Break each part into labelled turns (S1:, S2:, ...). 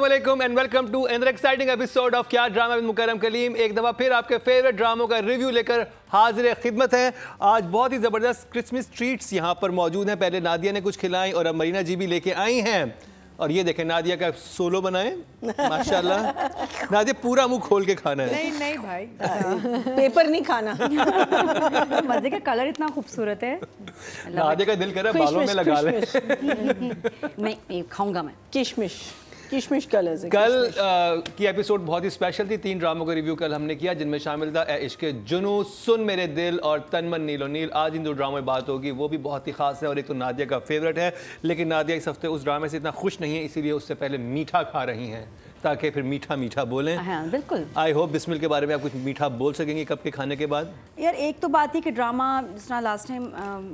S1: अस्सलामुअलैकुम and welcome to another exciting episode of Kya drama with Mukarram Kaleem. एक दफ़ा फिर आपके फेवरेट ड्रामों का रिव्यू लेकर हाजिर खिदमत है। आज बहुत ही ज़बरदस्त क्रिसमस ट्रीट्स यहाँ पर मौजूद हैं। पहले नादिया ने कुछ खिलाई और अब मरीना जी भी लेके आई हैं। और ये देखें नादिया का सोलो बनाए माशाल्लाह। नादिया पूरा मुंह खोल के खाना है।
S2: नहीं भाई
S3: पेपर नहीं खाना।
S2: मजे का कलर इतना खूबसूरत है।
S1: नादिया का दिल कर रहा है बालों में लगा ले।
S2: नहीं खाऊंगा मैं।
S3: किशमिश कलर्स।
S1: कल की एपिसोड बहुत ही स्पेशल थी। 3 ड्रामों का रिव्यू कल हमने किया जिनमें शामिल था इश्क जुनू, सुन मेरे दिल और तनमन नीलो नील। आज इन 2 ड्रामों में बात होगी, वो भी बहुत ही खास है और एक तो नादिया का फेवरेट है। लेकिन नादिया इस हफ्ते उस ड्रामे से इतना खुश नहीं है, इसीलिए उससे पहले मीठा खा रही हैं ताकि फिर मीठा मीठा बोलें।
S2: हाँ बिल्कुल।
S1: आई होप बिस्मिल के बारे में आप कुछ मीठा बोल सकेंगे कब के खाने के बाद।
S2: यार एक तो बात है कि ड्रामा जिस तरह लास्ट टाइम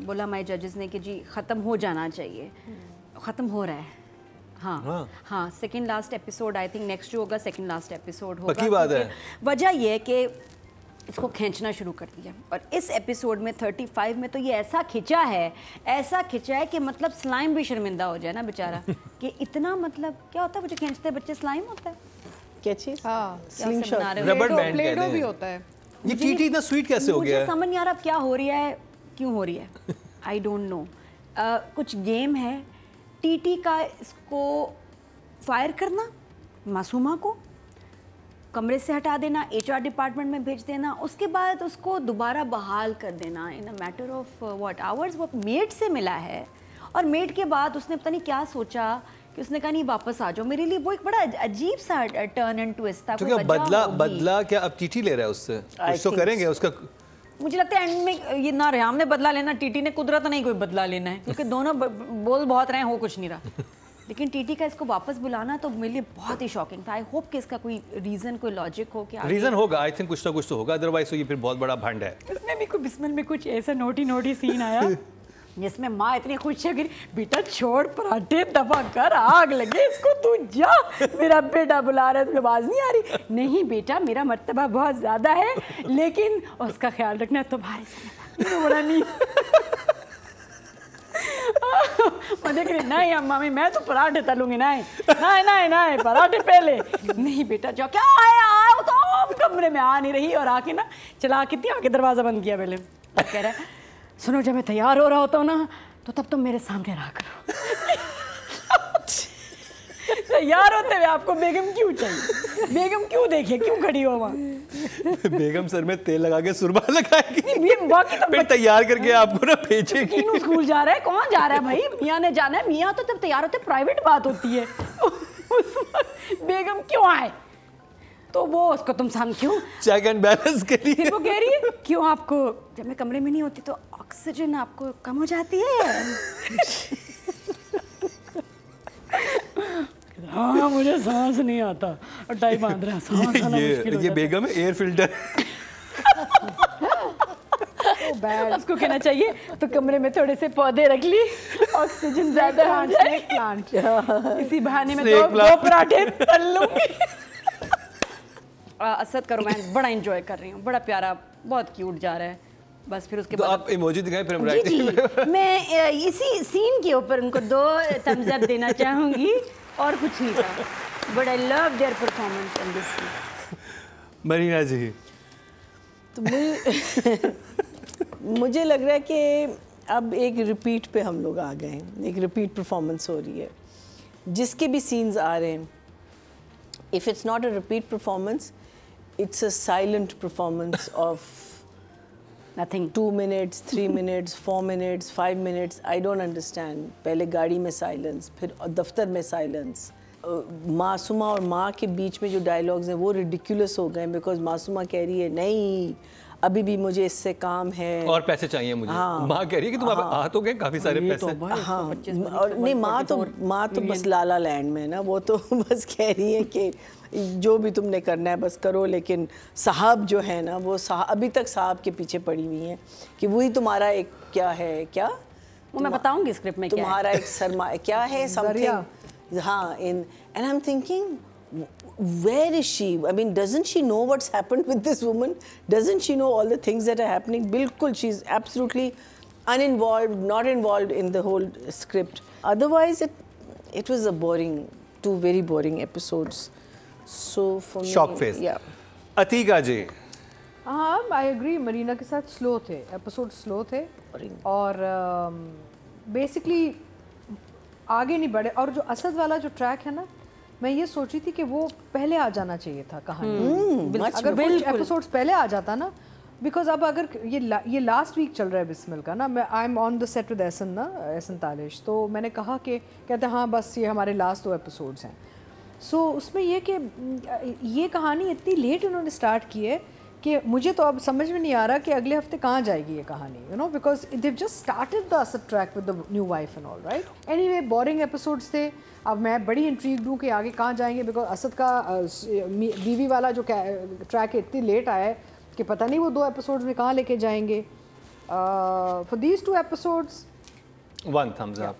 S2: बोला हमारे जजेस ने कि जी ख़त्म हो जाना चाहिए, ख़त्म हो रहा है। हाँ second last episode I think next जो होगा सेकंड लास्ट एपिसोड होगा।
S1: पक्की बात है।
S2: वजह ये है कि इसको खींचना शुरू कर दिया और इस एपिसोड में 35 में तो ये ऐसा खिंचा है कि मतलब स्लाइम भी शर्मिंदा हो जाए ना बेचारा कि इतना मतलब क्या होता है वो जो खींचते हैं बच्चे, स्लाइम होता है
S3: क्या चीज़?
S2: Sling shot,
S1: rubber band
S4: Play Doh भी होता है।
S1: ये टीटी इतना स्वीट कैसे हो गया?
S2: मुझे समझ नहीं आ रहा क्या हो रही है, क्यों हो रही है, आई डोंट नो। कुछ गेम है टीटी का, इसको फायर करना, मासूमा को कमरे से हटा देना, HR डिपार्टमेंट में भेज देना, उसके बाद उसको दोबारा बहाल कर देना in a matter of what hours. वो मेड से मिला है और मेड के बाद उसने पता नहीं क्या सोचा कि उसने कहा नहीं वापस आ जाओ। मेरे लिए वो एक बड़ा अजीब सा टर्न एंड ट्विस्ट था।
S1: तो क्या बदला क्या अब टीटी ले रहा है उससे? कुछ तो करेंगे उसका।
S2: मुझे लगता है एंड में ये ना रेहाम ने बदला लेना, टीटी ने कुदरत नहीं कोई बदला लेना है क्योंकि दोनों बोल बहुत रहे हैं, हो कुछ नहीं रहा। लेकिन टीटी का इसको वापस बुलाना तो मेरे लिए बहुत ही शॉकिंग था। आई होप कि इसका कोई रीजन, कोई लॉजिक हो। क्या
S1: रीजन होगा? आई थिंक कुछ ना कुछ तो होगा, अदरवाइज तो ये फिर बहुत बड़ा भंड है।
S2: इसमें भी कोई बिस्मिल में कुछ ऐसा नोटी सीन आया जिसमें माँ इतनी खुश है कि बेटा छोड़ पराठे दबा कर, आग लगे इसको, तू जा, मेरा बेटा बुला रहा है, तुझे आवाज़ नहीं आ रही? नहीं बेटा मेरा मर्तबा बहुत ज़्यादा है लेकिन उसका ख्याल रखना तुम्हारे साथ बड़ा नहीं। मैं देख रही नहीं अम्मा मैं तो पराठे तलूंगी, नहीं पराठे पहले। नहीं बेटा जाओ, क्या आया आओ तो कमरे में आ नहीं रही और आके ना चला के आके दरवाज़ा बंद किया पहले। कह रहा है सुनो जब मैं तैयार हो रहा होता हूँ ना तो तब तुम मेरे सामने रहा करो। तैयार होते हुए आपको बेगम क्यों चाहिए? बेगम क्यों देखे, क्यों खड़ी हो वहाँ?
S1: बेगम सर में तेल लगा के सुरमा लगाएगी,
S2: तो
S1: फिर तैयार करके आपको ना भेजेगी।
S2: स्कूल जा रहा है, कौन जा रहा है भाई? मियाँ ने जाना है। मियाँ तो जब तैयार होते प्राइवेट बात होती है। बेगम क्यों आए? तो वो उसको तुम सामने क्यों
S1: चेक एंड बैलेंस के लिए।
S2: फिर वो कह रही है क्यों आपको जब मैं कमरे में नहीं होती तो ऑक्सीजन आपको कम हो जाती है? हाँ मुझे सांस नहीं आता और टाई बांध रहा है, सांस आना मुश्किल हो
S1: ये बेगम है एयर फिल्टर।
S2: उसको कहना चाहिए तो कमरे में थोड़े से पौधे रख ली, ऑक्सीजन ज्यादा हो जाए, इसी बहाने में दो पराठे तल लूंगी। असद का रोमांस बड़ा एंजॉय कर रही हूँ, बड़ा प्यारा, बहुत क्यूट जा रहा है। बस फिर उसके बाद
S1: आप इमोजी दिखाएं फिर हम
S2: जी मैं इसी सीन के ऊपर उनको 2 थम्स अप देना चाहूँगी और कुछ नहीं था। But I love their performance in this scene.
S1: Marina ji
S3: तो मुझे लग रहा है कि अब एक रिपीट पे हम लोग आ गए हैं, एक रिपीट परफॉर्मेंस हो रही है। जिसके भी सीन्स आ रहे हैं, if it's not a repeat performance, it's a silent performance of
S2: nothing.
S3: 2 minutes, 3 minutes, 4 minutes, 5 minutes. I don't understand. पहले गाड़ी में साइलेंस, फिर दफ्तर में साइलेंस। मासूमा और माँ के बीच में जो डायलॉग्स हैं वो रिडिकुलस हो गए बिकॉज मासूमा कह रही है नहीं अभी भी मुझे इससे काम है
S1: और पैसे चाहिए मुझे।
S3: हाँ,
S1: माँ कह रही है कि तुम आ तो गए काफी सारे पैसे।
S3: हाँ और नहीं माँ तो बस लाला लैंड में ना, वो तो बस कह रही है कि जो भी तुमने करना है बस करो, लेकिन साहब जो है ना वो अभी तक साहब के पीछे पड़ी हुई हैं कि वही तुम्हारा एक क्या है, क्या
S2: वो मैं बताऊंगी स्क्रिप्ट में,
S3: तुम्हारा एक सरमा क्या है समथिंग। हाँ and I am thinking where is she? I mean, doesn't she know what's happened with this woman? Doesn't she know all the things that are happening? Bilkul, she's absolutely uninvolved, not involved in the whole script. Otherwise, it was a boring 2 very boring episodes. So for me,
S1: shock face.
S3: yeah.
S1: Atika ji,
S4: हाँ I agree, Marina के साथ slow थे, episode slow थे और basically आगे नहीं बढ़े। और जो असद वाला जो ट्रैक है ना, मैं ये सोची थी कि वो पहले आ जाना चाहिए था कहानी। अगर कुछ एपिसोड्स पहले आ जाता ना, बिकॉज अब अगर ये लास्ट वीक चल रहा है बिस्मिल का ना, मैं I am on the set with Ehsan ना, एहसन तालिश, तो मैंने कहा कि कहते हैं हाँ बस ये हमारे लास्ट 2 एपिसोड्स हैं। सो उसमें ये कि ये कहानी इतनी लेट उन्होंने स्टार्ट की है कि मुझे तो अब समझ में नहीं आ रहा कि अगले हफ्ते कहाँ जाएगी ये कहानी, you know, because Dev just started the Asad track with the new wife and all right. Anyway boring episodes थे। अब मैं बड़ी इंट्रीग्ड हूँ कि आगे कहाँ जाएंगे, बिकॉज असद का बीवी वाला जो ट्रैक इतनी लेट आया है कि पता नहीं वो 2 एपिसोड्स में कहाँ लेके जाएंगे। For these 2 episodes
S1: 1 thumbs up।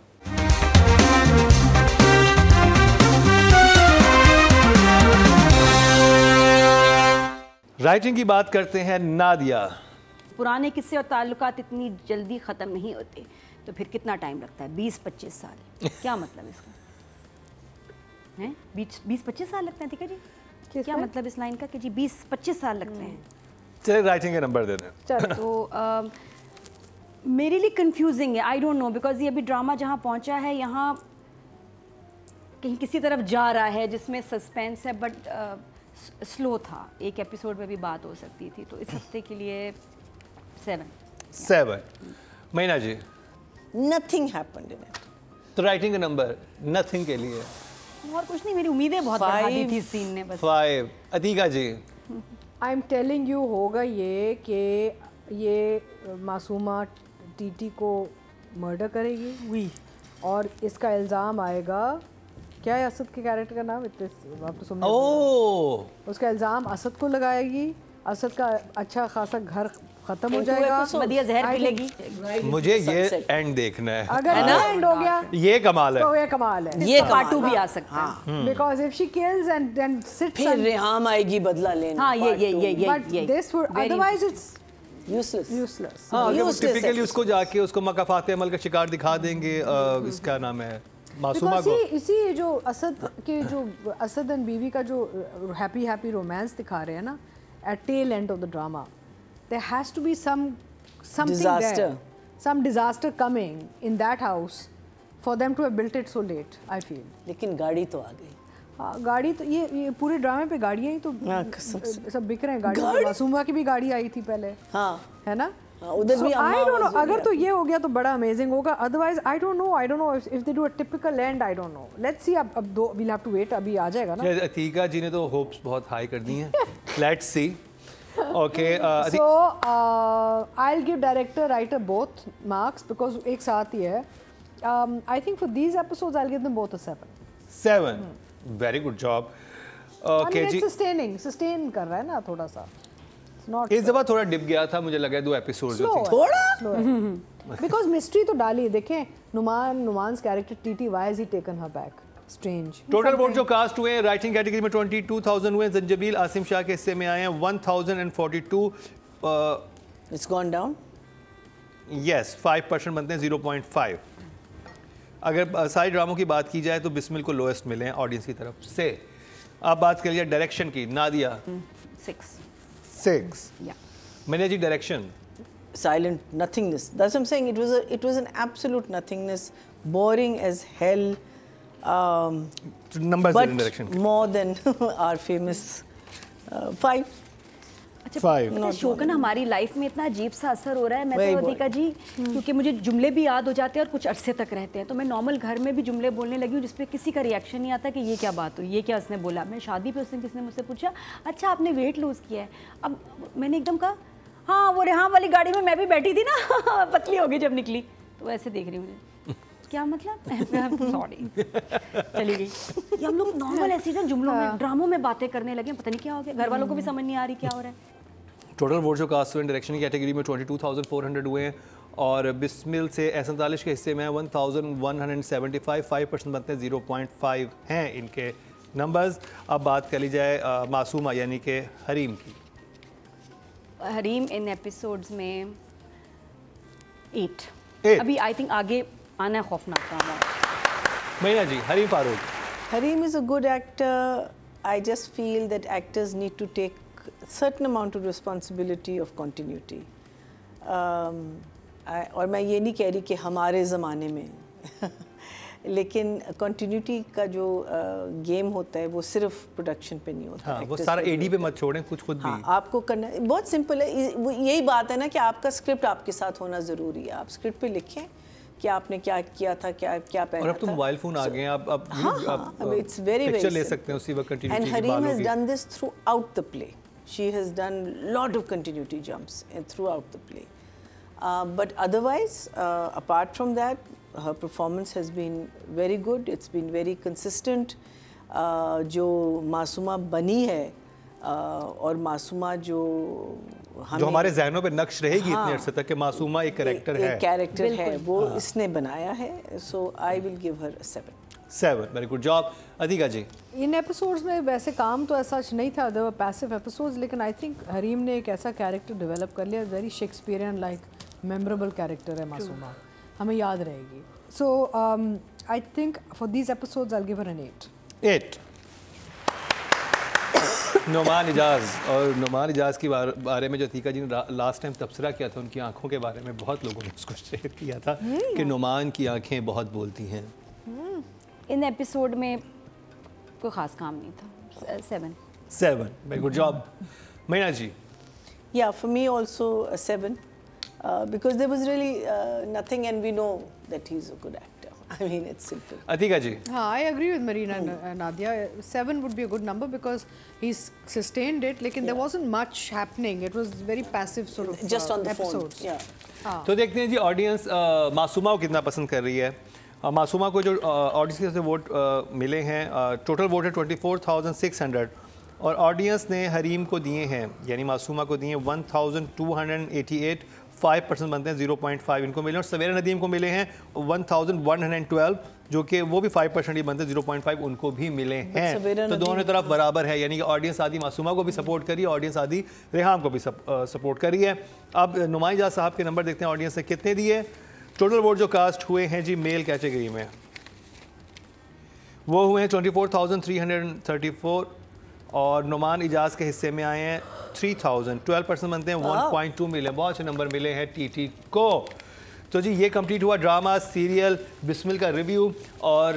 S1: Writing की बात करते हैं नादिया।
S2: पुराने किस्से और ताल्लुकात इतनी जल्दी ख़त्म नहीं होते, तो फिर कितना टाइम लगता है? 20-25 साल। क्या मतलब इसका हैं? 20-25 साल लगते हैं ठीक है जी? क्या मतलब इस लाइन का कि जी 20-25 साल लगते हैं?
S1: चलिए राइटिंग के नंबर दे दें।
S2: तो मेरे लिए कंफ्यूजिंग है, आई डोंट नो, बिकॉज ये अभी ड्रामा जहाँ पहुँचा है यहाँ कहीं किसी तरफ जा रहा है जिसमें सस्पेंस है, बट स्लो था। एक एपिसोड में भी बात हो सकती थी, तो इस हफ्ते के लिए 7।
S1: महीना जी,
S3: Nothing happened in it.
S1: तो राइटिंग का नंबर नथिंग के लिए
S2: और कुछ नहीं, मेरी उम्मीदें बहुत बढ़ा दी थी इस सीन ने बस।
S1: 5। अतीका जी,
S4: आई एम टेलिंग यू होगा ये कि ये मासूमा टीटी को मर्डर करेगी और इसका इल्ज़ाम आएगा, क्या है असद के कैरेक्टर का नाम, इतने
S1: ओह
S4: उसका इल्ज़ाम असद को लगाएगी। असद का अच्छा खासा घर ख़त्म हो जाएगा,
S2: बढ़िया जहर पिलेगी।
S1: मुझे ये एंड देखना है।
S4: अगर एंड हो गया
S1: ये कमाल है।
S4: तो ये कमाल है।
S3: ये
S2: पार्ट 2 भी आ सकता है,
S4: because if she kills and then sits
S3: फिर रेहाम आएगी बदला लेने।
S2: हाँ ये
S4: but this would otherwise it's
S3: useless.
S1: हाँ, अगर वो
S3: Useless
S1: टिपिकली उसको जाके उसको मकाफात अमल का शिकार दिखा देंगे, इसका नाम है मासूमा को।
S4: इसी जो असद के जो असद एंड बीवी का जो हैप्पी रोमांस दिखा रहे हैं ना, at tail end of the drama there has to be something
S3: Disaster.
S4: there, some disaster coming in that house for them to have built it so late, I feel.
S3: लेकिन गाड़ी तो आ गई।
S4: हाँ गाड़ी तो ये पूरे ड्रामे पे गाड़ियाँ ही तो सब बिक रहे हैं। गाड़ी मासूमा की भी गाड़ी आई थी पहले,
S3: हाँ
S4: है ना?
S3: उधर भी
S4: आई डोंट नो, अगर तो ये हो गया तो बड़ा अमेजिंग होगा, otherwise I don't know if they do a typical and, I don't know, let's see. अब दो वील हैव टू वेट, अभी आ जाएगा ना।
S1: अतीका जी ने तो होप्स बहुत हाई कर दी हैं। Let's see. Okay,
S4: so I will give director writer both marks because एक साथ ही है। I think for these episodes I will give them both a 7।
S1: Very good job.
S4: Okay जी, सस्टेन कर रहा है ना थोड़ा सा।
S1: इस दफा थोड़ा डिप गया था, मुझे लगा 2 एपिसोड जो थे
S3: थोड़ा
S4: बिकॉज मिस्ट्री तो डाली। देखें नुमान्स कैरेक्टर टीटी, why has he taken her back, strange.
S1: Total vote जो कास्ट हुए हैं राइटिंग कैटेगरी में 22,000 हुए। जंजबील आसिम शाह के हिस्से में आए हैं 1042।
S3: It's gone down.
S1: यस 5% बनते हैं 0.5। अगर सारी ड्रामों की बात की जाए तो बिस्मिल को लोएस्ट मिले हैं ऑडियंस की तरफ से। अब बात करिए डायरेक्शन की, नादिया 6। मैंने जी direction
S3: Silent nothingness. That's what I'm saying. It was an absolute nothingness, boring as hell.
S1: Number
S3: But
S1: direction
S3: more than our famous 5.
S2: अच्छा
S1: 5।
S2: पता है शोकन, हमारी लाइफ में इतना अजीब सा असर हो रहा है। मैं
S3: Very
S2: तो अतिका जी, क्योंकि मुझे जुमले भी याद हो जाते हैं और कुछ अरसे तक रहते हैं, तो मैं नॉर्मल घर में भी जुमले बोलने लगी हूँ जिसपे किसी का रिएक्शन नहीं आता कि ये क्या बात हुई, ये क्या उसने बोला। मैं शादी पे उस दिन किसी ने मुझसे पूछा, अच्छा आपने वेट लूज़ किया है? अब मैंने एकदम कहा हाँ वो रेहाम वाली गाड़ी में मैं भी बैठी थी ना पतली हो गई जब निकली, तो ऐसे देख रही हूँ मुझे, क्या मतलब, सॉरी चली गई। ये हम लोग नॉर्मल ऐसे ना जुमलों में ड्रामों में बातें करने लगे, पता नहीं क्या हो गया, घर वालों को भी समझ नहीं आ रही क्या हो रहा है।
S1: टोटल वोट जो कास्ट हुए डायरेक्शन की कैटेगरी में 22,400 हुए हैं और बिस्मिल से 47 के हिस्से में 1,175। 5% बनते हैं 0.5 हैं इनके नंबर्स। अब बात कर ली जाए मासूमा यानी कि हरीम की।
S2: हरीम इन एपिसोड्स में 8।
S1: 8।
S2: अभी आई थिंक आगे आना खौफनाक काम है।
S1: महीना जी, Hareem Farooq
S3: Harim is a good actor. I just feel that actors need to take a certain amount of responsibility of continuity. और मैं ये नहीं कह रही कि हमारे ज़माने में लेकिन कंटिन्यूटी का जो गेम होता है वो सिर्फ प्रोडक्शन पे नहीं होता।
S1: हाँ, वो सारा एडी पे मत छोड़ें, कुछ खुद भी।
S3: हाँ, आपको करना बहुत सिंपल है। यही बात है ना कि आपका स्क्रिप्ट आपके साथ होना ज़रूरी है। आप स्क्रिप्ट पे लिखें कि आपने क्या किया था, क्या पहना था।
S1: और अब तो मोबाइल फोन आ गए हैं, आप
S3: इट्स वेरी
S1: पिक्चर ले सकते हैं उसी वक्त कंटिन्यूटी की।
S3: And Hareem has done this through out the play. She has done lot of continuity jumps through out the play. But otherwise, apart from that, her performance has been very good. It's been very consistent. जो मासूमा बनी है और मासूमा जो
S1: हमारे जहनों पे नक्श रहेगी इतने अरसे तक कि मासूमा एक कैरेक्टर है,
S3: एक कैरेक्टर है, वो इसने बनाया है। So I will give her a 7.
S1: Very good job. Atika ji,
S4: इन एपिसोड्स में वैसे काम तो ऐसा नहीं था, देयर वर पैसिव एपिसोड्स, लेकिन आई थिंक हरीम ने एक ऐसा कैरेक्टर डेवलप कर लिया, very Shakespearean like memorable character है मासूमा, हमें याद रहेगी। So I think for these episodes I will give her an 8।
S1: Numan Ijaz, और नुमान इजाज़ के बारे में जो अतीका जी ने लास्ट टाइम तबसरा किया था उनकी आंखों के बारे में, बहुत लोगों ने उसको शेयर किया था कि नुमान की आंखें बहुत बोलती हैं।
S2: इन एपिसोड में कोई ख़ास काम नहीं था। 7।
S1: Very good job. Meena ji?
S3: Yeah, for me also a 7, because there was really nothing, and we know that he's a good actor. I mean, it's simple.
S1: Atiqa ji?
S4: हाँ, I agree with Marina and Nadia. 7 would be a good number because he's sustained it, लेकिन there wasn't much happening. It was very passive sort of
S3: Just on the
S4: episodes.
S3: phone. Yeah.
S1: तो देखते हैं जी audience Masuma को कितना पसंद कर रही है। मासूमा को जो ऑडियंस से वोट मिले हैं, टोटल वोट है 24,600, और ऑडियंस ने हरीम को दिए हैं, यानी मासूमा को दिए 1,288, 5% बनते हैं, 0.5 इनको मिले, और सवेरा नदीम को मिले हैं 1,112, जो कि वो भी 5% ही बनते हैं, 0.5 उनको भी मिले हैं। तो दोनों तरफ बराबर है, यानी कि ऑडियंस आधी मासूमा को भी सपोर्ट करी है, ऑडियंस आधी रेहाम को भी सपोर्ट करी है। अब नुमाइजा साहब के नंबर देखते हैं ऑडियंस ने कितने दिए। टोटल वोट जो कास्ट हुए हैं जी मेल कैटेगरी में, वो हुए हैं 24,334, और नुमान इजाज़ के हिस्से में आए हैं 3,000, 12% बनते हैं, 1.2 मिले, बहुत अच्छे नंबर मिले हैं टीटी को। तो जी ये कंप्लीट हुआ ड्रामा सीरियल बिस्मिल का रिव्यू। और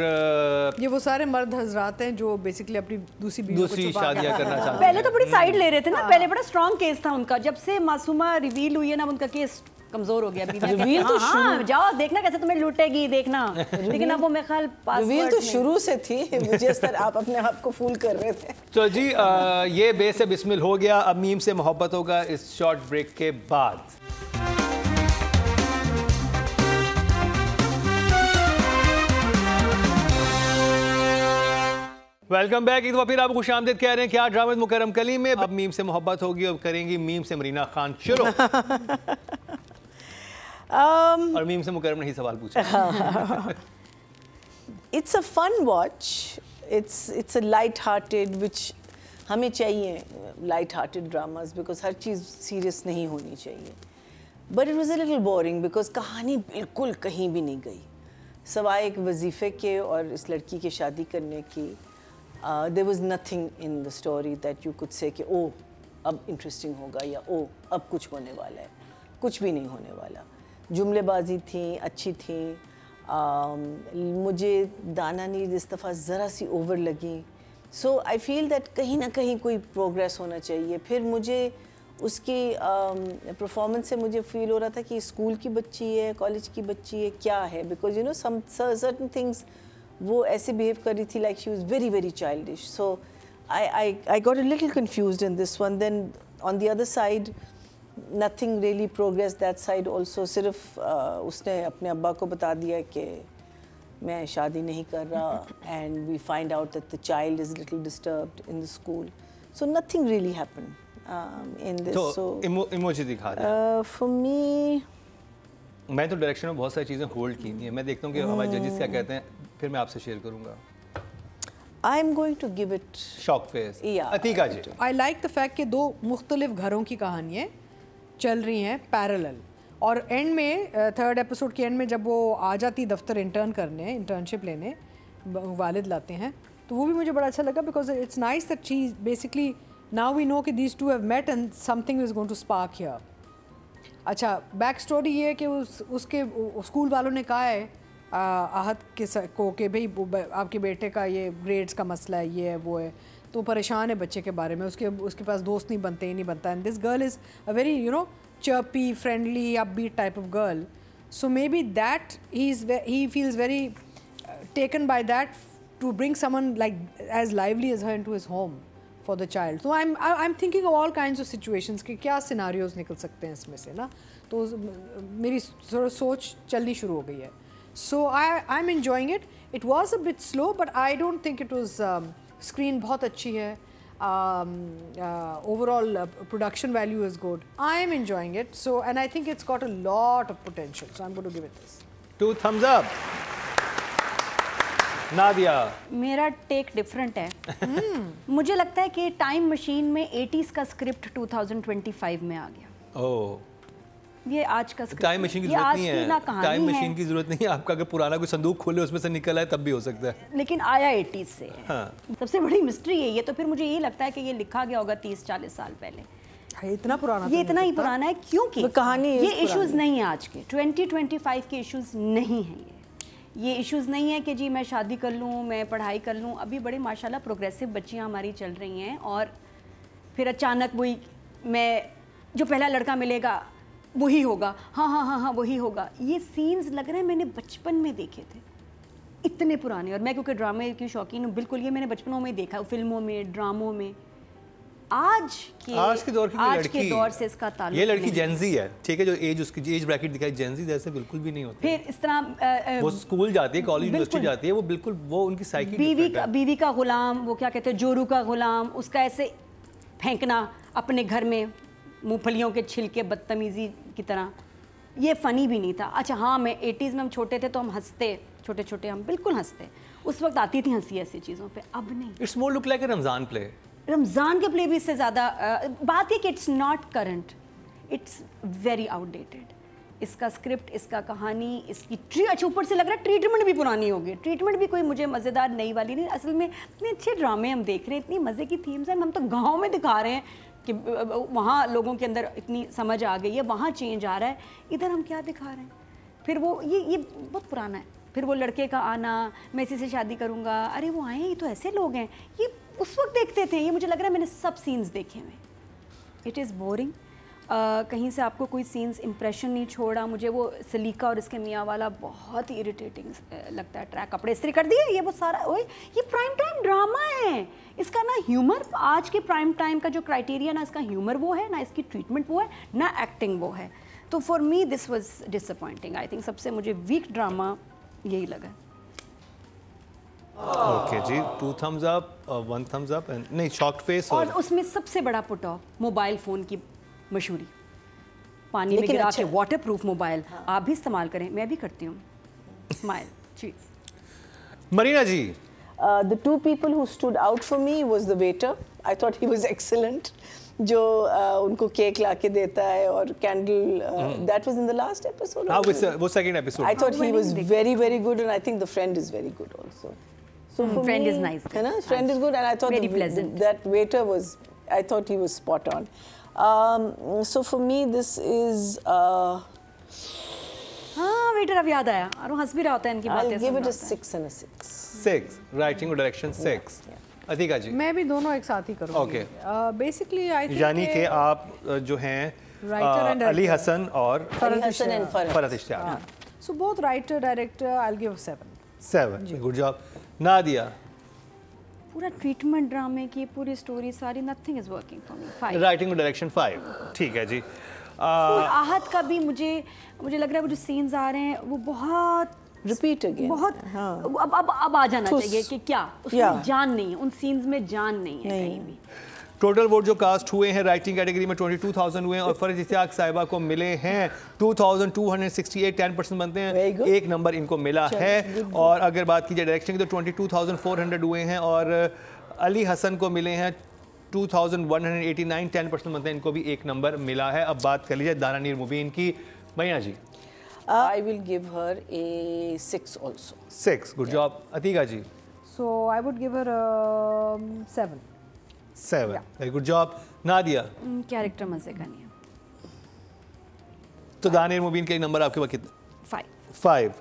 S4: ये वो सारे मर्द हजरात हैं जो बेसिकली अपनी दूसरी
S1: शादियाँ करना चाहते हैं।
S2: पहले तो बड़ी साइड ले रहे थे ना, पहले बड़ा स्ट्रॉन्ग केस था उनका, जब से मासूमा रिवील हुई है ना उनका केस कमजोर हो गया। रिवील तो हाँ, जाओ देखना कैसे तुम्हें लूटेगी देखना, लेकिन अब वो मेरे ख्याल
S3: रिवील तो शुरू से थी, मुझे इस तरह आप अपने आप को फूल कर रहे थे।
S1: तो जी ये बेस से बिस्मिल हो गया। अब मीम से मोहब्बत होगा इस शॉर्ट ब्रेक के बाद। Welcome back. एक बार फिर आप खुशामदीद कह रहे हैं क्या ड्रामा मुकरम कलीम में। अब मीम से मोहब्बत होगी, अब करेंगी मीम से मरीना खान शुरू। और मीम से मुकरम ने ही सवाल पूछा।
S3: It's a fun watch. It's a light-hearted, which हमें चाहिए light-hearted dramas because her cheese serious नहीं होनी चाहिए. But it was a little boring because कहानी बिल्कुल कहीं भी नहीं गई, सवाए एक वजीफ़े के और इस लड़की के शादी करने की। There was nothing in the story that you could say कि ओ अब interesting होगा या ओ अब कुछ होने वाला है, कुछ भी नहीं होने वाला। जुमलेबाजी थी, अच्छी थी। मुझे दाना नीर इस दफ़ा ज़रा सी ओवर लगी। सो आई फील दैट कहीं ना कहीं कोई प्रोग्रेस होना चाहिए। फिर मुझे उसकी परफॉर्मेंस से मुझे फील हो रहा था कि स्कूल की बच्ची है, कॉलेज की बच्ची है, क्या है, because you know some certain things वो ऐसे बिहेव कर रही थी like she was very very childish. So I got a little confused in this one. Then on the other side nothing really progressed that side also. सिर्फ उसने अपने अब्बा को बता दिया कि मैं शादी नहीं कर रहा, and we find out that the child is little disturbed in the school. So nothing really happened in this.
S1: तो इमोजी दिखा दे।
S3: For me,
S1: मैं तो डायरेक्शन में बहुत सारी चीज़ें होल्ड की हैं, मैं देखता हूँ कि हमारे जजेस क्या कहते हैं, फिर मैं आपसे शेयर करूँगा।
S3: I'm going to give it
S1: shock face.
S3: Yeah.
S1: Atika ji?
S4: I like the fact कि दो मुख्तलिफ घरों की कहानियाँ चल रही हैं पैरेलल, और एंड में थर्ड एपिसोड के एंड में जब वो आ जाती दफ्तर इंटर्नशिप लेने, वालिद लाते हैं, तो वो भी मुझे बड़ा अच्छा लगा because it's nice that she basically now we know कि these two have met and something is going to spark here. अच्छा, बैक स्टोरी ये है कि उसके स्कूल वालों ने कहा है आहत को कि भाई आपके बेटे का ये ग्रेड्स का मसला है, ये है वो है, तो परेशान है बच्चे के बारे में, उसके पास दोस्त नहीं बनते, ही नहीं बनता। And this girl is a very chirpy, friendly, upbeat type of girl. So maybe that he feels very taken by that to bring someone like as lively as her into his home for the child. So I'm thinking of all kinds of situations कि क्या scenarios निकल सकते हैं इसमें से ना, तो मेरी सोच चलनी शुरू हो गई है. So I'm enjoying it. It was a bit slow, but I don't think it was screen बहुत अच्छी है. Overall production value is good. I am enjoying it. So, and I think it's got a lot of potential. So I'm going to give it this. 2 thumbs up.
S1: Nadia.
S2: मेरा take different है. मुझे लगता है कि time machine में 80s का script 2025 में आ गया.
S1: ओह.
S2: ये आज का स्क्रिप्ट.
S1: टाइम मशीन की जरूरत नहीं है. टाइम मशीन की जरूरत नहीं है. आपका अगर पुराना कोई संदूक खोले उसमें से निकल आए तब भी हो सकता है.
S2: लेकिन आया 80s से. हाँ. सबसे बड़ी मिस्ट्री है ये. तो फिर मुझे ये लगता है कि ये लिखा गया होगा 30-40 साल पहले.
S4: इतना पुराना.
S2: ये इतना ही पुराना है क्योंकि
S3: कहानी
S2: ये इश्यूज नहीं है आज के. 2025 के इश्यूज नहीं है ये इश्यूज नहीं है कि जी मैं शादी कर लूँ, मैं पढ़ाई कर लूँ. अभी बड़े माशाल्लाह प्रोग्रेसिव बच्चियाँ हमारी चल रही हैं और फिर अचानक वही मैं जो पहला लड़का मिलेगा वही होगा. हाँ वही होगा. ये सीन्स लग रहे हैं मैंने बचपन में देखे थे, इतने पुराने. और मैं क्योंकि ड्रामे की शौकीन हूँ, बिल्कुल ये मैंने बचपनों में देखा है, फिल्मों में, ड्रामों में. आज के दौर से इसका ताल्लुक.
S1: ये लड़की जेनजी है, ठीक है, जो एज उसकी एज ब्रैकेट दिखाई जेनजी जैसे बिल्कुल भी नहीं होती.
S2: फिर इस तरह
S1: वो स्कूल जाती है, कॉलेज यूनिवर्सिटी जाती है, वो बिल्कुल वो उनकी साइकी.
S2: बीवी का गुलाम, वो क्या कहते हैं, जोरू का गुलाम, उसका ऐसे फेंकना अपने घर में मूंगफलियों के छिलके बदतमीजी की तरह. ये फ़नी भी नहीं था. अच्छा हाँ, मैं 80s में हम छोटे थे तो हम हंसते, छोटे छोटे हम बिल्कुल हंसते. उस वक्त आती थी हंसी ऐसी चीज़ों पे. अब नहीं.
S1: It's more look like a Ramzan play.
S2: Ramzan के प्ले भी इससे ज़्यादा. बात ये कि it's not current, it's very outdated. इसका स्क्रिप्ट, इसका कहानी, इसकी अच्छा ऊपर से लग रहा है ट्रीटमेंट भी पुरानी होगी. ट्रीटमेंट भी कोई मुझे मज़ेदार नई वाली नहीं. असल में इतने अच्छे ड्रामे हम देख रहे हैं, इतनी मज़े की थीम्स हैं. हम तो गाँव में दिखा रहे हैं कि वहाँ लोगों के अंदर इतनी समझ आ गई है, वहाँ चेंज आ रहा है. इधर हम क्या दिखा रहे हैं. फिर वो ये बहुत पुराना है. फिर वो लड़के का आना, मैं इसी से शादी करूँगा, अरे वो आए, ये तो ऐसे लोग हैं. ये उस वक्त देखते थे. ये मुझे लग रहा है मैंने सब सीन्स देखे हुए. It is boring. कहीं से आपको कोई सीन्स इम्प्रेशन नहीं छोड़ा. मुझे वो सलीका और इसके मियाँ वाला बहुत ही इरिटेटिंग लगता है. ट्रैक कपड़े इस्त्री कर दिए, ये वो सारा. ओए ये प्राइम टाइम ड्रामा है. इसका ना ह्यूमर, आज के प्राइम टाइम का जो क्राइटेरिया, ना इसका ह्यूमर वो है, ना इसकी ट्रीटमेंट वो है, ना एक्टिंग वो है. तो for me this was disappointing. I think सबसे मुझे वीक ड्रामा यही लगा.
S1: ओके जी, 2 thumbs up, 1 thumbs up. नहीं, शॉक्ड फेस.
S2: और उसमें सबसे बड़ा पुट ऑफ मोबाइल फ़ोन की मशहूरी. पानी में गिरा के वाटर प्रूफ मोबाइल. आप भी इस्तेमाल करें, मैं भी करती हूँ. स्माइल चीज.
S1: मरीना जी.
S3: The 2 people who stood out for me was the waiter. I thought he was excellent. जो उनको केक लाके देता है और candle. That was in the last episode.
S1: हाँ, वो second episode.
S3: I thought he was very good, and I think the friend is very good also. So for
S2: friend
S3: me,
S2: is nice.
S3: है ना, friend is good, and I thought
S2: very pleasant.
S3: that waiter was. I thought he was spot on. So for me, this is.
S2: हाँ, waiter अब याद आया और वो हंस भी रहा होता है इनकी बातें.
S3: I'll give it a 6 and a 6.
S1: 6. Writing और डायरेक्शन 6. अतिका जी.
S4: मैं भी दोनों एक साथ ही करूँगी.
S1: ओके.
S4: बेसिकली आई थिंक
S1: यानी कि आप जो हैं अली हसन और Farhat Ishtiaq.
S4: So both writer director. I will give 7.
S1: Good job. Nadia.
S2: पूरा ट्रीटमेंट ड्रामे की पूरी स्टोरी सारी, nothing is working for me. 5.
S1: Writing और डायरेक्शन 5. ठीक है जी.
S2: आहत का भी मुझे लग रहा है वो जो सीन्स आ रहे हैं वो बहुत
S3: रिपीट अगेन.
S2: बहुत. अब आ जाना चाहिए कि क्या उसमें जान नहीं है, उन सीन्स में जान नहीं है कहीं भी.
S1: टोटल वोट जो कास्ट हुए हैं राइटिंग कैटेगरी में 22,000 हुए हैं और फरहत इश्तियाक साहिबा को मिले हैं 2,268. 10% बनते हैं. 1 नंबर इनको मिला है. और अगर बात की जाए डायरेक्शन की तो 22,400 हुए हैं और अली हसन को मिले हैं 2,189. 10% बनते हैं. इनको भी 1 नंबर मिला है. अब बात कर लीजिए दाना नीर मुबीन की. Maya ji.
S3: I will give her a 6 also.
S1: 6. Good job. Atika ji.
S4: So I would give her 7.
S1: 7. Very good job. Nadia,
S2: character मजे का नहीं है।
S1: तो दानियर मुबीन के नंबर आपके पास कितने?
S2: 5.
S1: 5.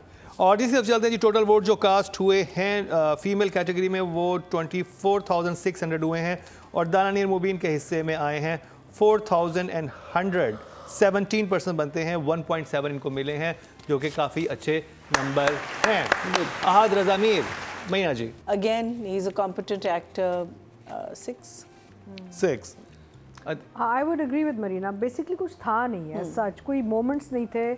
S1: और इसी तरफ चलते हैं जी। टोटल वोट जो कास्ट हुए हैं फीमेल कैटेगरी में वो 24,600 हुए हैं और दानियर मुबीन के हिस्से में आए हैं 4,100। 17% बनते हैं, 1.7 इनको मिले हैं जो कि काफ़ी अच्छे नंबर हैं। अहाद रज़ा मीर, मैया जी।
S3: Again, he's a competent actor. 6.
S1: 6.
S4: I would agree with Marina. Basically कुछ था नहीं है, सच कोई moments नहीं थे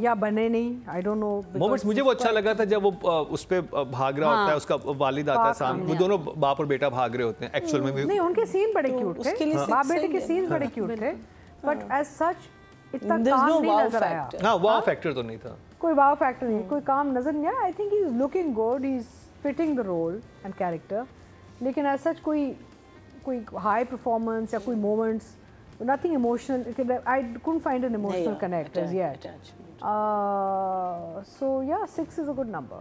S4: या बने नहीं, I don't know.
S1: मोमेंट्स मुझे वो अच्छा लगा था जब वो उस पे भाग रहा होता है, उसका वालिद आता है सामने, वो दोनों बाप और बेटा भाग रहे होते हैं एक्चुअल में भी।
S4: नहीं, उनके सीन बड़े क्यूट थे, बाप बेटे के सीन बड़े क्यूट थे, बट एज सच इतना काम नहीं नजर आया।
S1: हाँ, वाव फैक्टर तो नहीं था,
S4: कोई वाव फैक्टर नहीं, कोई काम नजर नहीं आया। I think he is looking good, he is fitting the role and character, लेकिन एज सच कोई हाई परफॉर्मेंस या कोई moments, nothing emotional. I couldn't find an emotional connect as yet. So yeah, 6 is a good number.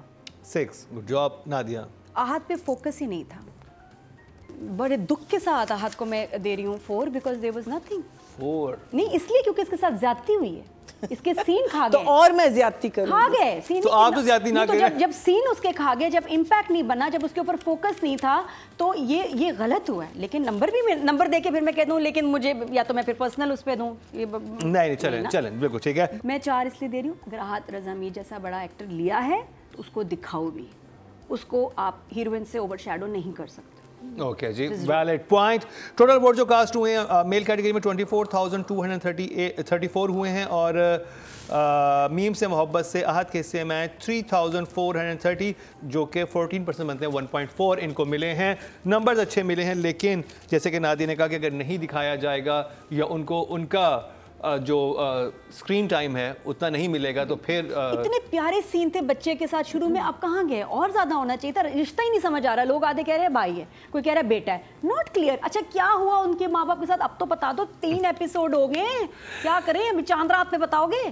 S1: 6. Good job, Nadia.
S2: आहत पे focus ही नहीं था। बड़े दुख के साथ आहत को मैं दे रही हूँ 4 because there was nothing.
S1: 4
S2: नहीं, इसलिए क्योंकि इसके साथ ज्यादती हुई है, इसके सीन खा
S3: तो
S2: गए।
S3: और मैं ज्यादती करूँ?
S2: खा गए सीन।
S1: तो आप तो ज्यादती ना करें।
S2: जब सीन उसके खा गए, जब इम्पैक्ट नहीं बना, जब उसके ऊपर फोकस नहीं था, तो ये गलत हुआ है। लेकिन नंबर दे के फिर मैं कह दूं, लेकिन मुझे या तो मैं फिर पर्सनल उस पे दूं, ये
S1: नहीं चलें बिल्कुल ठीक है।
S2: मैं 4 इसलिए दे रही हूँ, अगर आहत रज़ा मीर जैसा बड़ा एक्टर लिया है तो उसको दिखाओ भी, उसको आप हीरोइन से ओवरशैडो नहीं कर सकते।
S1: ओके जी, वैलिड पॉइंट। टोटल वोट जो कास्ट हुए हैं मेल कैटेगरी में 24,234 हुए हैं और मीम से मोहब्बत से आहत के हिस्से में 3,430 जो कि 14% बनते हैं, 1.4 इनको मिले हैं। नंबर्स अच्छे मिले हैं, लेकिन जैसे कि नादिया ने कहा कि अगर नहीं दिखाया जाएगा या उनको उनका जो स्क्रीन टाइम है उतना नहीं मिलेगा तो फिर
S2: इतने प्यारे सीन थे बच्चे के साथ शुरू में, अब कहाँ गए? और ज़्यादा होना चाहिए था, रिश्ता ही नहीं समझ आ रहा। लोग आधे कह रहे हैं भाई है, कोई कह रहा है बेटा है, नॉट क्लियर। अच्छा क्या हुआ उनके माँ बाप के साथ, अब तो बता दो। 3 एपिसोड हो गए, क्या करें अभी? चांद रात में बताओगे?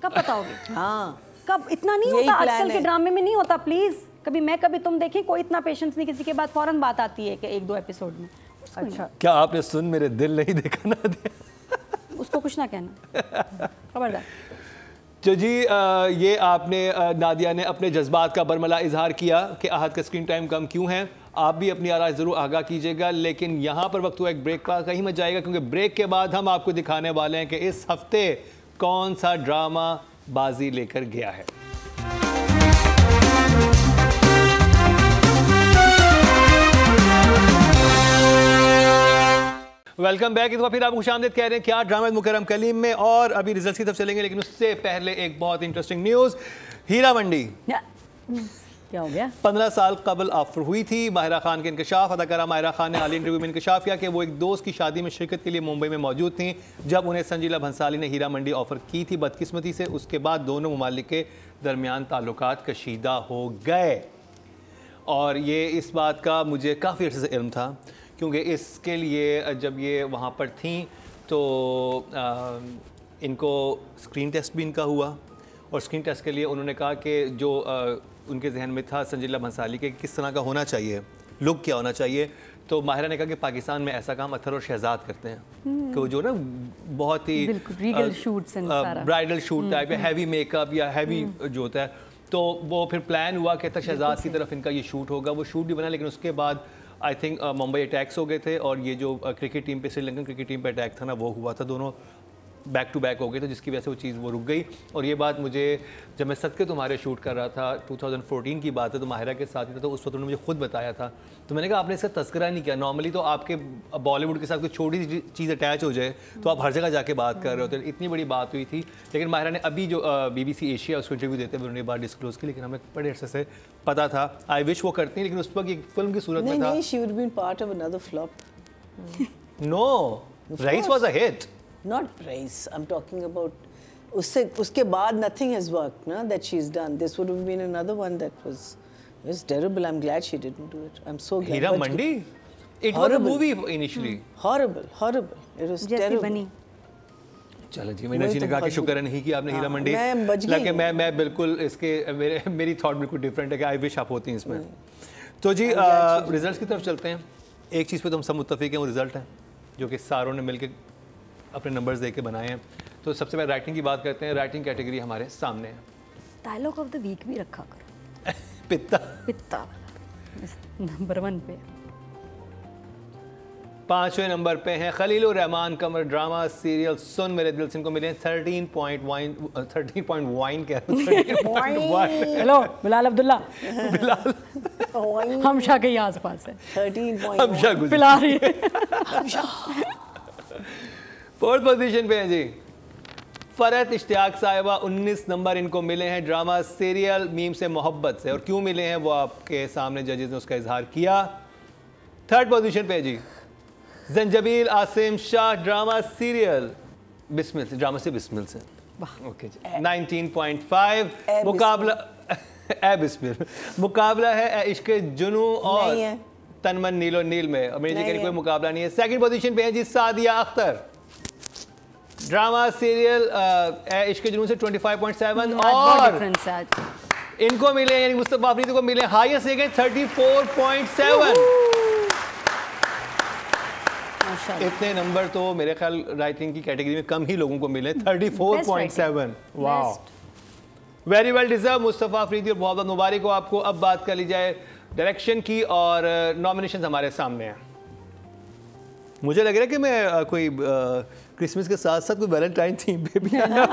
S2: कब बताओगे?
S3: हाँ,
S2: कब? इतना नहीं होता आजकल के ड्रामे में, नहीं होता। प्लीज़, कभी मैं कभी तुम देखें, कोई इतना पेशेंस नहीं, किसी के बाद फौरन बात आती है कि 1-2 एपिसोड में।
S4: अच्छा,
S1: क्या आपने सुन मेरे दिल नहीं देखा ना दिया?
S2: उसको कुछ ना कहना, खबरदार।
S1: तो जी ये आपने नादिया ने अपने जज्बात का बरमला इजहार किया कि आहत का स्क्रीन टाइम कम क्यों है। आप भी अपनी आराज़ ज़रूर आगाह कीजिएगा, लेकिन यहाँ पर वक्त हुआ एक ब्रेक का, कहीं मत जाएगा क्योंकि ब्रेक के बाद हम आपको दिखाने वाले हैं कि इस हफ्ते कौन सा ड्रामा बाजी लेकर गया है। Welcome back. इस बार फिर आप खुशामदीद कह रहे हैं क्या ड्रामा मुकर्रम कलीम में, और अभी रिजल्ट की तरफ चलेंगे, लेकिन उससे पहले एक बहुत इंटरेस्टिंग न्यूज़। हीरा मंडी
S2: क्या हो गया?
S1: 15 साल कबल ऑफर हुई थी। माहिरा खान के इंकशाफ, अदाकारा माहिरा खान ने हालिया इंटरव्यू में इंकशाफ किया कि वो एक दोस्त की शादी में शिरकत के लिए मुंबई में मौजूद थी जब उन्हें संजीला भंसाली ने हीरा मंडी ऑफर की थी। बदकिस्मती से उसके बाद दोनों ममालिक के दरमियान ताल्लुकात कशीदा हो गए, और ये इस बात का मुझे काफ़ी अर्से से इल्म था क्योंकि इसके लिए जब ये वहाँ पर थी तो इनको स्क्रीन टेस्ट भी इनका हुआ, और स्क्रीन टेस्ट के लिए उन्होंने कहा कि जो उनके जहन में था संजीला भंसाली के किस तरह का होना चाहिए, लुक क्या होना चाहिए, तो माहिरा ने कहा कि पाकिस्तान में ऐसा काम अत्तर और शहजाद करते हैं कि वो जो ना बहुत ही ब्राइडल शूट टाइप या हैवी मेकअप या हैवी जो होता है, तो वो फिर प्लान हुआ कि अत्तर शहजाद की तरफ इनका ये शूट होगा। वो शूट भी बना, लेकिन उसके बाद आई थिंक मुंबई अटैक्स हो गए थे, और ये जो क्रिकेट टीम पे, श्रीलंकन क्रिकेट टीम पे अटैक था ना, वो हुआ था, दोनों बैक टू बैक हो गए, तो जिसकी वजह से वो चीज़ वो रुक गई। और ये बात मुझे जब मैं सदके तुम्हारे शूट कर रहा था, 2014 की बात है, तो माहिरा के साथ ही था, तो उस वक्त उन्होंने मुझे खुद बताया था, तो मैंने कहा आपने इसका तस्करा नहीं किया। नॉर्मली तो आपके बॉलीवुड के साथ कोई छोटी सी चीज़ अटैच हो जाए तो आप हर जगह जाके बात कर रहे होते, इतनी बड़ी बात हुई थी। लेकिन माहिरा ने अभी जो BBC एशिया उसको इंटरव्यू देते हुए उन्होंने बात डिस्क्लोज की, लेकिन हमें बड़े अरसे से पता था। आई विश वो करती हैं, लेकिन उस वक्त एक फिल्म की सूरत में था।
S3: she would have been part of another flop.
S1: No, Raees was a hit.
S3: Not Raees. I'm talking about उसके बाद nothing has worked, na, that she's done. This would have been another one that was terrible. I'm glad she didn't do it. I'm so glad.
S1: Hira Mandi? It was a movie initially.
S3: Horrible. It was terrible.
S2: बनी।
S1: चलो जी, मैंने ने कहा कि शुक्र है नहीं कि आपने हीरा मंडी,
S3: मैं बच गई।
S1: मैं बिल्कुल इसके मेरी थॉट बिल्कुल डिफरेंट है कि आई विश आप होती हैं इसमें। तो जी रिजल्ट्स की तरफ चलते हैं। एक चीज़ पे तो हम सब मुत्तफिक हैं, वो रिजल्ट है जो कि सारों ने मिलकर अपने नंबर्स दे के बनाए हैं। तो सबसे पहले राइटिंग की बात करते हैं। राइटिंग कैटेगरी हमारे सामने है।
S2: डायलॉग ऑफ द वीक भी रखा करो।
S1: पित्ता
S2: नंबर 1 पे।
S1: 5वें नंबर पे हैं खलीलुर रहमान कमर ड्रामा सीरियल सुन मेरे दिल से। इनको मिले 13.1 कह
S2: हेलो बिलाल अब्दुल्ला।
S1: बिलाल
S2: हमशा के ही आसपास है।
S3: 13.1
S2: पिला रही है।
S1: 4th पोजीशन पे हैं जी फरहत इश्तियाक साहिबा। 19 नंबर इनको मिले हैं ड्रामा सीरियल मीम से मोहब्बत से। और क्यों मिले हैं वो आपके सामने जजेस ने उसका इजहार किया। 3rd पोजीशन पे जी जंजबील आसिम शाह ड्रामा सीरियल बिस्मिल से। ड्रामा से बिस्मिल से ओके जी 19.5 मुकाबला ए बिस्मिल मुकाबला है ए इश्क जुनू और तनमन नीलो नील में। और मेरी जी कोई मुकाबला नहीं है। 2nd पोजीशन पे है जी सादिया अख्तर ड्रामा सीरियल ए इश्क जुनू से 25.7 और इनको मिले यानी मुस्तफा अफरीदी को मिले हाईएस्ट 34.7। इतने नंबर तो मेरे ख्याल राइटिंग की कैटेगरी में कम ही लोगों को मिले। 34.7 वाह very well deserve Mustafa Afridi और बहुत बहुत मुबारक हो आपको। अब बात कर ली जाए डायरेक्शन की और नॉमिनेशन हमारे सामने हैं। मुझे लग रहा है कि मैं कोई क्रिसमस के साथ साथ कोई वैलेंटाइन थीम पे भी आया।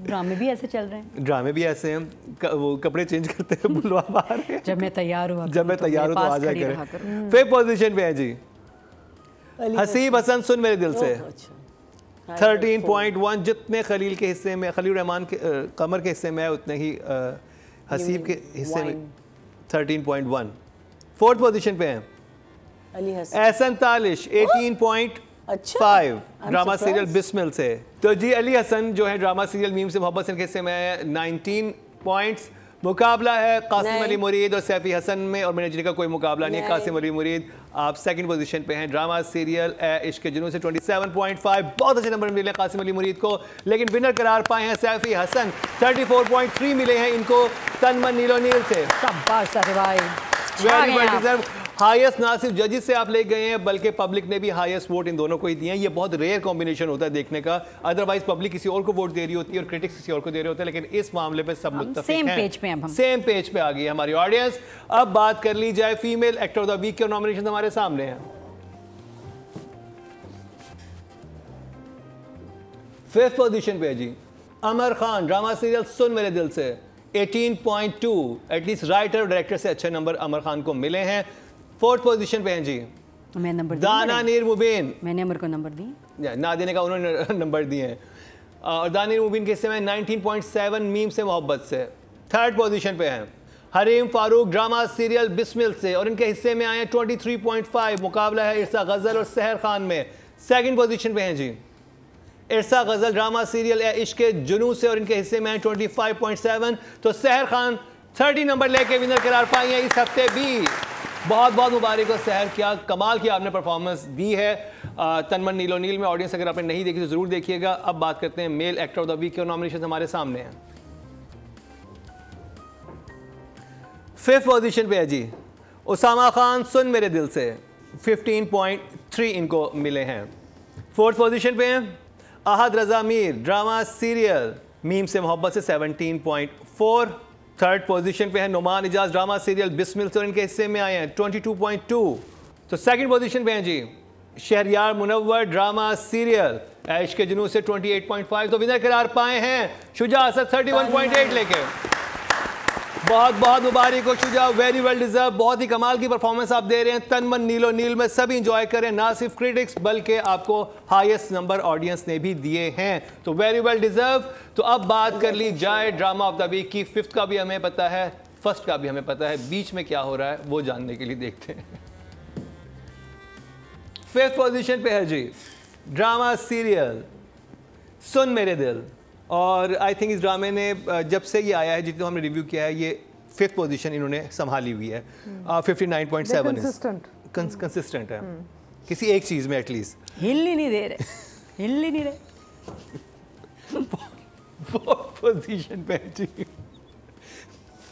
S2: ड्रामे भी ऐसे चल रहे हैं।
S1: ड्रामे भी ऐसे हैं वो कपड़े चेंज करते हैं बुलवा बाहर।
S2: जब मैं तैयार हुआ
S1: जब मैं तैयार हूँ तो आ जाए करें। 5th पोजीशन पे है जी हसीब हसन सुन मेरे दिल से 13.1। जितने खलील के हिस्से में खलील रहमान के कमर के हिस्से में है उतने ही हसीब के हिस्से में 13.1। 4th पोजीशन पे हैं एहसन तालिश 18.5 ड्रामा सीरियल बिस्मिल से। तो जी अली हसन जो है ड्रामा सीरियल मीम से मोहब्बत से के हिस्से में है 19 पॉइंट्स। मुकाबला है कासिम अली मुरीद और सैफी हसन में और मैनेजर का कोई मुकाबला नहीं है। कासिम अली मुरीद आप 2nd पोजीशन पे हैं ड्रामा सीरियल ए इश्क जुनून से 27.5। बहुत अच्छे नंबर मिले कासिम अली मुरीद को लेकिन विनर करार पाए हैं सैफी हसन। 34.3 मिले हैं इनको तनमन नीलो नील से।
S2: शाबाश अरे भाई
S1: वेरी वेल डिजर्व। हाईएस्ट ना सिर्फ जजेस से आप ले गए हैं बल्कि पब्लिक ने भी हाईएस्ट वोट इन दोनों को ही दिए हैं। ये बहुत रेयर कॉम्बिनेशन होता है देखने का। अदरवाइज पब्लिक किसी और को वोट दे रही होती है और क्रिटिक्स किसी और को दे रहे होते हैं। लेकिन इस मामले पे सब मुत्तफिक हैं। सेम पेज पे आ गई हमारी ऑडियंस। अब बात कर ली जाए female actor of the week के नॉमिनेशन हमारे सामने हैं। 5th पोजीशन पे है जी अमर खान ड्रामा सीरियल सुन मेरे दिल से 18.2। एटलीस्ट राइटर और डायरेक्टर से अच्छे नंबर अमर खान को मिले हैं। 4th पोजीशन पे हैं जी
S2: मैं नंबर
S1: दाना नीर मुबीन।
S2: मैंने अमर को नंबर दी
S1: ना देने का उन्होंने नंबर दिए हैं। और दाना नीर मुबीन के हिस्से में 19.7 मीम से मोहब्बत से। 3rd पोजीशन पे हैं हरीम फारूक ड्रामा सीरियल बिस्मिल से और इनके हिस्से में आए हैं 23.5। मुकाबला है इरसा गजल और सहर खान में। 2nd पोजीशन पे हैं जी इरसा गजल ड्रामा सीरियल ए इश्क जुनू से और इनके हिस्से में 25.7। तो सहर खान 30 नंबर लेके विनर करार पाई है इस हफ्ते भी। बहुत बहुत मुबारक हो सहर, क्या कमाल की आपने परफॉर्मेंस दी है तनमन नीलो नील में। ऑडियंस अगर आपने नहीं देखी तो ज़रूर देखिएगा। अब बात करते हैं male actor of the week के नॉमिनेशन हमारे सामने हैं। 5th पोजीशन पे है जी उसामा खान सुन मेरे दिल से 15.3 इनको मिले हैं। 4th पोजीशन पे हैं अहद रजा मीर ड्रामा सीरियल मीम से मोहब्बत से 17.4। 3rd पोजीशन पे है नुमान इजाज ड्रामा सीरियल बिस्मिल से और इनके हिस्से में आए हैं 22.2। तो 2nd पोजीशन पे हैं जी शहरियार मुनव्वर ड्रामा सीरियल इश्क जुनून से 28.5। तो विनर करार पाए हैं शुजा असद 31.8 लेके। बहुत बहुत मुबारक हो शुजा, वेरी वेल डिजर्व। बहुत ही कमाल की परफॉर्मेंस आप दे रहे हैं तनमन नीलो नील में। सभी इंजॉय करें, ना सिर्फ क्रिटिक्स बल्कि आपको हाईएस्ट नंबर ऑडियंस ने भी दिए हैं। तो वेरी वेल डिजर्व। तो अब बात कर ली जाए ड्रामा ऑफ द वीक की। 5th का भी हमें पता है, 1st का भी हमें पता है, बीच में क्या हो रहा है वो जानने के लिए देखते हैं। 5th पोजीशन पे है जी ड्रामा सीरियल सुन मेरे दिल और आई थिंक इस ड्रामे ने जब से ये आया है जितना हमने रिव्यू किया है ये 5th पोजीशन इन्होंने संभाली हुई है। 59.7 कंसिस्टेंट है किसी एक चीज़ में एटलीस्ट।
S2: हिल ही नहीं दे रहे, हिल ही नहीं रहे।
S1: 4th पोजीशन पे जी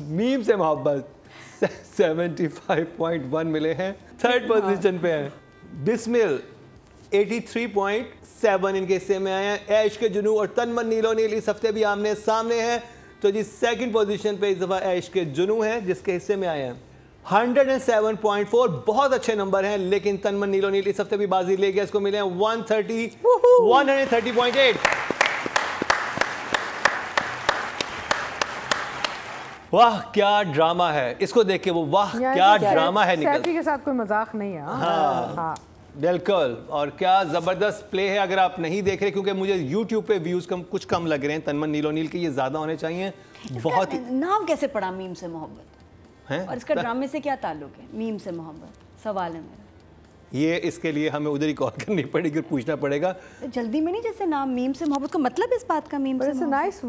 S1: मीम से मोहब्बत 75.1 मिले हैं। थर्ड पोजीशन पे है बिस्मिल, 83.7 इनके हिस्से में आए हैं। ऐश के जुनू और तनमन नीलो नील इस हफ्ते भी आमने सामने हैं। तो जी सेकंड पोजीशन पे इस दफ़ा ऐश के जुनू हैं जिसके हिस्से में आए हैं 107.4। बहुत अच्छे नंबर हैं, लेकिन तनमन नीलो नील इस हफ्ते भी बाजी ले गया। इसको मिले हैं 130.8। वाह क्या ड्रामा है, इसको देख के वो वाह क्या ड्रामा है निकल।
S4: सैफी के साथ कोई मजाक नहीं है। हाँ
S1: बिल्कुल, और क्या ज़बरदस्त प्ले है। अगर आप नहीं देख रहे, क्योंकि मुझे YouTube पे व्यूज़ कुछ कम लग रहे हैं, तनमन नीलो नील के ये ज़्यादा होने चाहिए। बहुत
S2: नाम कैसे पड़ा मीम से मोहब्बत
S1: है,
S2: और इसका ड्रामे से क्या ताल्लुक है? मीम से मोहब्बत सवाल है मेरा।
S1: ये इसके लिए हमें उधर ही कॉल करनी पड़ेगी और पूछना पड़ेगा।
S2: जल्दी में नहीं, जैसे नाम मीम से मोहब्बत को मतलब इस बात का मीम से
S4: नाइस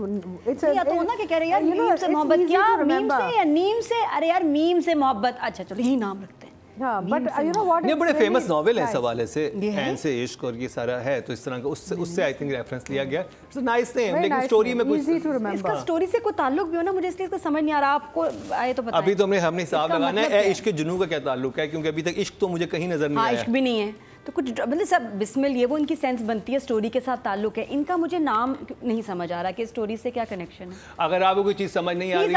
S2: या तो ना क्या कह रहे हैं यार, मीम से मोहब्बत क्या, मीम से या नीम से? अरे यार मीम से मोहब्बत, अच्छा चलो यही नाम रखते हैं।
S4: बट यू नो व्हाट,
S1: ये बड़े फेमस नॉवेल है इस हवाले से, एन से इश्क और ये सारा है, तो इस तरह का उससे आई थिंक रेफरेंस लिया गया। इट्स अ नाइस नेम, लेकिन स्टोरी में कुछ
S2: इसका स्टोरी से कोई ताल्लुक भी हो ना, मुझे इसलिए इसका समझ नहीं आ रहा। आपको आए तो बताएं।
S1: अभी तो हमने हिसाब लगाना है इश्क के जुनू का क्या ताल्लुक है, क्योंकि अभी तक इश्क तो मुझे कहीं नजर नहीं आया।
S2: इश्क भी नहीं है तो कुछ मतलब सब बिस्मिल, ये वो इनकी सेंस बनती है, स्टोरी के साथ ताल्लुक है इनका। मुझे नाम नहीं समझ आ रहा कि स्टोरी से क्या कनेक्शन है।
S1: अगर आपको कोई चीज समझ नहीं आ रही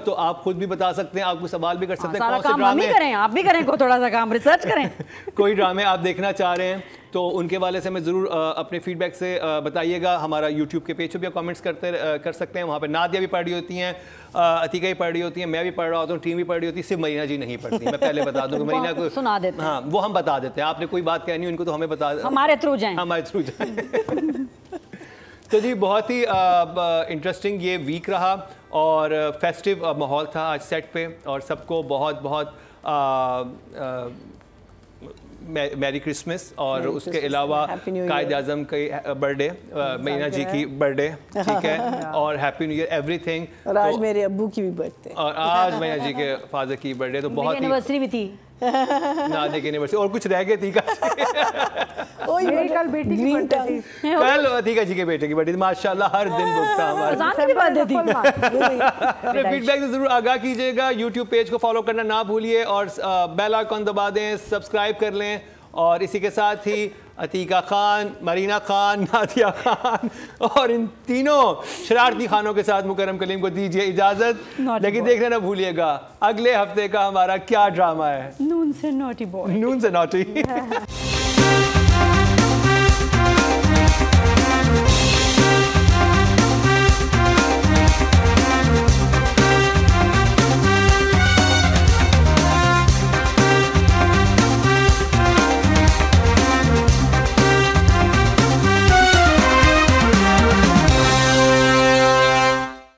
S1: तो आप खुद भी बता सकते हैं, आपको सवाल भी कर सकते हैं।
S2: सारा काम हम ही करें, आप भी करें, को थोड़ा सा काम रिसर्च करें।
S1: कोई ड्रामे आप देखना चाह रहे हैं तो उनके वाले से हमें ज़रूर अपने फीडबैक से बताइएगा। हमारा यूट्यूब के पेज पे भी कमेंट्स कर सकते हैं। वहाँ पे नादिया भी पढ़ रही होती हैं, अतीका भी पढ़ रही होती हैं, मैं भी पढ़ रहा होता हूँ, टीम भी पढ़ रही होती है, सिर्फ मरीना जी नहीं पढ़ती। मैं पहले बता दूँ कि मरीना को
S2: सुना देते हैं।
S1: हाँ, वो हम बता देते हैं। आपने कोई बात कहनी हो इनको तो हमें बता,
S2: हमारे थ्रू जाएं।
S1: हमारे थ्रू जाएं। तो जी बहुत ही इंटरेस्टिंग ये वीक रहा और फेस्टिव माहौल था आज सेट पे, और सबको बहुत बहुत मैरी क्रिसमस। और उसके अलावा कायद आज़म की बर्थडे, मरीना जी की बर्थडे, ठीक है, और हैप्पी न्यू ईयर एवरीथिंग।
S3: और आज मेरे अब्बू की भी बर्थडे,
S1: और आज मरीना जी के फादर की बर्थडे, तो बहुत ही
S2: एनिवर्सरी भी थी
S1: नादिया की एनिवर्सरी, और कुछ रह गए थी
S4: मेरी कल बेटी की बर्थडे थी,
S1: कल अतीका जी के बेटे की बर्थडे थी। माशाल्लाह हर दिन बुक था हमारा। फीडबैक से जरूर आगाह कीजिएगा। यूट्यूब पेज को फॉलो करना ना भूलिए और बेल आइकन दबा दें, सब्सक्राइब कर लें। और इसी के साथ ही अतीका खान, मरीना खान, नादिया खान और इन तीनों शरारती खानों के साथ मुकरम कलीम को दीजिए इजाजत। लेकिन देखना ना भूलिएगा अगले हफ्ते का हमारा क्या ड्रामा है,
S2: नून से नॉटी बॉय।
S1: नून से नॉटी।